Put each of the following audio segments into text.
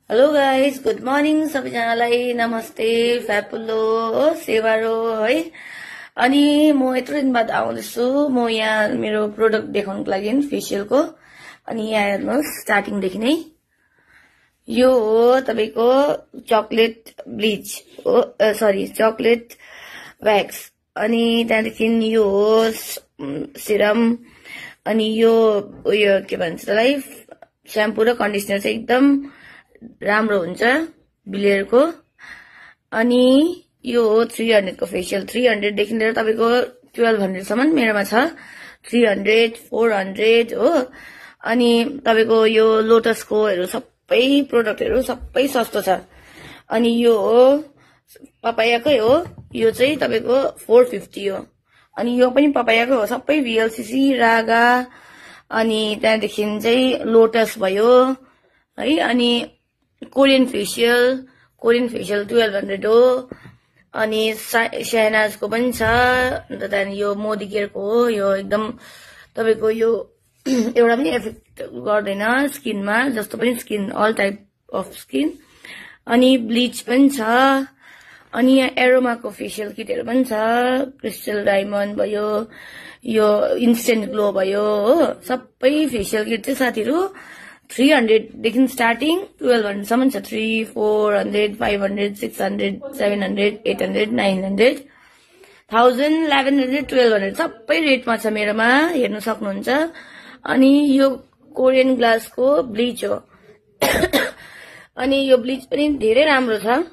Hello guys, good morning सबैजनालाई। नमस्ते, फ्यापुल्लो सेवारो है। अनि म यत्रो दिन बाद आउँदैछु। म यहाँ मेरो प्रोडक्ट देखाउनको लागि फेसियलको। अनि यहाँ हेर्नुहोस्, स्टार्टिङदेखि नै यो हो तपाईको चकलेट ब्लिच हो, सरी चकलेट व्याक्स। अनि त्यहाँदेखि यो हो सिरम। अनि यो उयो के भन्छ त्यसलाई, स्याम्पू र कन्डिसनर चाहिँ एकदम राम्रो हुन्छ बिलियरको। अनि यो हो 300 को फेसियल। 300 देखि लिएर तपाईको 1200 सम्म मेरोमा छ। 300, 400 हो। अनि तपाईको यो लोटसकोहरू सबै प्रोडक्टहरू सबै सस्तो छ। अनि यो हो पपायाकै हो, यो चाहिँ तपाईको 450 हो। अनि यो पनि पपायाकै हो, सबै VLCC, रागा। अनि त्यहाँदेखि चाहिँ लोटस भयो है। अनि कोरियन फेसियल 1200 हो। अनि शहनाजको पनि छ। अन्त त्यहाँदेखि यो मोदी केयरको हो। यो एकदम तपाईको यो एउटा पनि एफेक्ट गर्दैन स्किनमा, जस्तो पनि skin, all type of skin. अनि ब्लिच पनि छ। अनि यहाँ एरोमाको फेसियल किटहरू पनि छ। क्रिस्टल डायमन्ड भयो, यो इन्स्टेन्ट ग्लो भयो हो। सबै फेसियल किट चाहिँ साथीहरू 300 देखि स्टार्टिङ 1200 सम्म छ। 300, 400, 500, 600, 700, 800, 900, 1000, 1100, 1200 सबै रेटमा छ मेरोमा, हेर्न सक्नुहुन्छ। अनि यो कोरियन ग्लासको ब्लिच हो। अनि यो ब्लिच पनि धेरै राम्रो छ।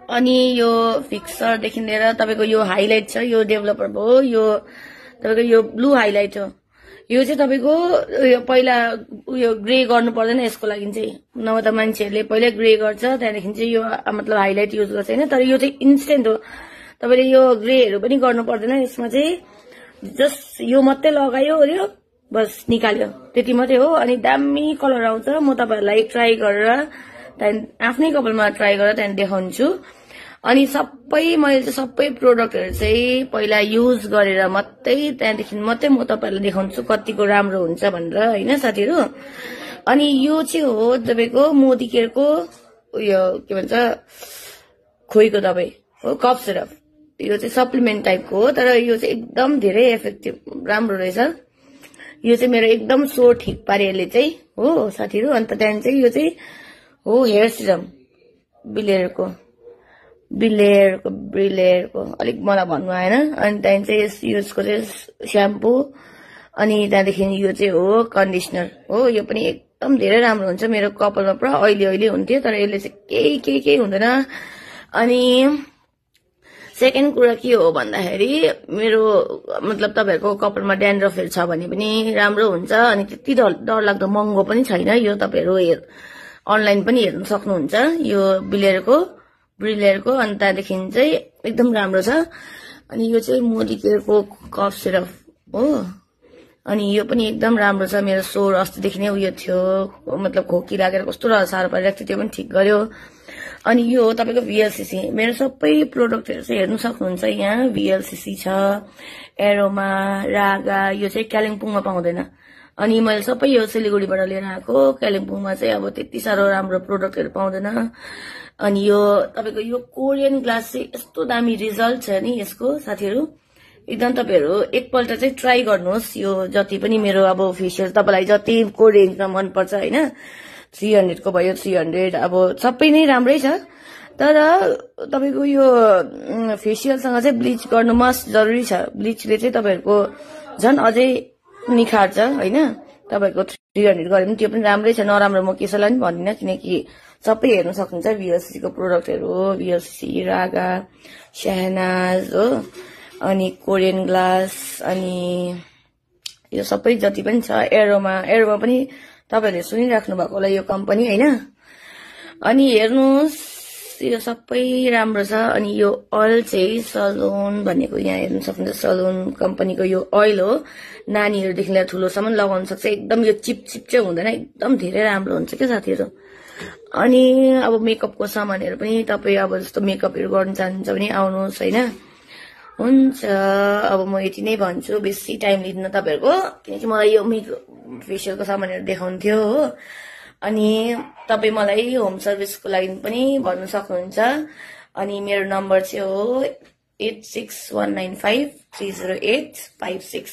अनि यो फिक्सरदेखि लिएर तपाईको यो हाइलाइट छ, यो डेभलपर भयो। यो तपाईको यो ब्लू हाइलाइट हो। यो चाहिँ तपाईको यो पहिला उयो ग्रे गर्नु पर्दैन यसको लागि चाहिँ, नभए त मान्छेहरूले पहिल्यै ग्रे गर्छ, त्यहाँदेखि चाहिँ यो मतलब हाइलाइट युज गर्छ हैन। तर यो चाहिँ इन्स्टेन्ट हो, तपाईले यो ग्रेहरू पनि गर्नु पर्दैन यसमा चाहिँ। जस्ट यो मात्रै लगायो ओर्यो, बस निकाल्यो, त्यति मात्रै हो। अनि दामी कलर आउँछ। म तपाईहरुलाई ट्राई गरेर त्यहाँदेखि आफ्नै कपालमा ट्राई गरेर त्यहाँदेखि देखाउँछु। अनि सबै मैले चाहिँ सबै प्रोडक्टहरू चाहिँ पहिला युज गरेर मात्रै त्यहाँदेखि मात्रै म तपाईहरुलाई देखाउँछु कतिको राम्रो हुन्छ भनेर हैन साथीहरु। अनि यो चाहिँ हो तपाईको मोदी केयरको उयो के भन्छ खोइको दबाई हो, कफ सिरप। यो चाहिँ सप्लिमेन्ट टाइपको हो, तर यो चाहिँ एकदम धेरै इफेक्टिभ राम्रो रहेछ। यो चाहिँ मेरो एकदम सोर ठिक पारेले चाहिँ हो साथीहरु। अन्त त्यहाँदेखि चाहिँ यो चाहिँ हो हेयर सिरम ब्रिलेयरको अलिक मलाई भन्नु आएन। अनि त्यहाँदेखि चाहिँ यसको चाहिँ स्याम्पू। अनि त्यहाँदेखि यो चाहिँ हो कन्डिसनर हो। यो पनि एकदम धेरै राम्रो हुन्छ। मेरो कपालमा पुरा ऑयली हुन्थ्यो, तर यसले चाहिँ केही हुँदैन। अनि सेकेन्ड कुरा के हो भन्दाखेरि मेरो मतलब तपाईहरुको कपालमा ड्यान्ड्रफहरू छ भने पनि राम्रो हुन्छ। अनि त्यति डरलाग्दो महँगो पनि छैन। यो तपाईहरु अनलाइन पनि हेर्न सक्नुहुन्छ यो ब्रिलेयरको। अनि त्यहाँदेखि चाहिँ एकदम राम्रो छ। अनि यो चाहिँ मोदी केयरको कफ सिरप हो। अनि यो पनि एकदम राम्रो छ। मेरो सोर अस्तिदेखि नै उयो थियो, मतलब खोकी लागेर कस्तो साह्रो परिरहेको थियो, त्यो पनि ठिक गर्यो। अनि यो हो तपाईको VLCC। मेरो सबै प्रोडक्टहरू चाहिँ हेर्न सक्नुहुन्छ यहाँ। VLCC छ, एरोमा, रागा। यो चाहिँ कालिम्पोङमा पाउँदैन। अनि मैले सबै यो सिलिगुडीबाट लिएर आएको। कालिम्पोङमा चाहिँ अब त्यति साह्रो राम्रो प्रोडक्टहरू पाउँदैन। अनि यो तपाईको यो कोरियन ग्लास चाहिँ यस्तो दामी रिजल्ट छ नि यसको साथीहरु। एकदम तपाईहरु एकपल्ट चाहिँ ट्राई गर्नुहोस्। यो जति पनि मेरो अब फेसियल तपाईलाई जतिको रेन्जमा मन पर्छ हैन, 300 को भयो, 300 अब सबै नै राम्रै छ। तर तपाईको यो फेसियलसँग चाहिँ ब्लिच गर्नु मस्ट जरुरी छ। ब्लिचले चाहिँ तपाईहरुको झन् अझै निखार्छ हैन। तपाईहरुको 300 गरे पनि त्यो पनि राम्रै छ, नराम्रो म कसैलाई पनि भन्दिन, किनकि सबै हेर्न सक्नुहुन्छ VLCC को प्रोडक्टहरू हो। VLCC, रागा, शहनाज हो, अनि कोरियन ग्लास। अनि यो सबै जति पनि छ, एरोमा पनि तपाईहरुले सुनिराख्नु भएको होला यो कम्पनी हैन। अनि हेर्नुस् यो सबै राम्रो छ। अनि यो ओइल चाहिँ सलोन भनेको यहाँ हेर्न सक्नुहुन्छ, सलोन कम्पनीको यो ओइल हो। नानीहरुदेखि लिएर ठुलोसम्म लगाउन सक्छ। एकदम यो चिप चाहिँ हुँदैन, एकदम धेरै राम्रो हुन्छ के साथीहरु। अनि अब मेकअपको सामानहरु पनि तपाई अब जस्तो मेकअपहरु गर्न चाहनुहुन्छ भने आउनुहोस् हैन। हुन्छ, अब म यति नै भन्छु, बेसी टाइम लिन्न तपाईहरुको, किनकि मलाई यो फेसियलको सामानहरु देखाउनु थियो हो। अनि तपाई मलाई होम सर्भिसको लागि पनि भन्न सक्नुहुन्छ अनि मेरो नम्बर चाहिँ हो 8619530856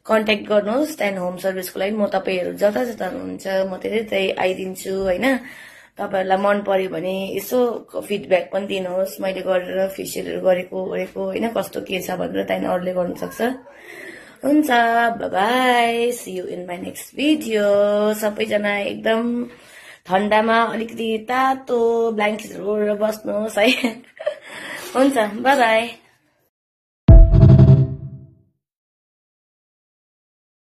कन्ट्याक्ट गर्नुहोस् त्यहाँदेखि होम सर्भिसको लागि म तपाईहरु जता जता हुनुहुन्छ म त्यतै आइदिन्छु हैन तपाईहरुलाई मन पर्यो भने यसो फिडब्याक पनि दिनुहोस् मैले गरेर फेसियलहरु गरेको हैन कस्तो के छ भनेर त्यहाँदेखि अरूले गर्न सक्छ हुन्छ bye bye C you in my next video सबैजना एकदम ठण्डामा अलिकति तातो ब्ल्याङ्केटहरु ओढेर बस्नुहोस् है हुन्छ बाइ बाइ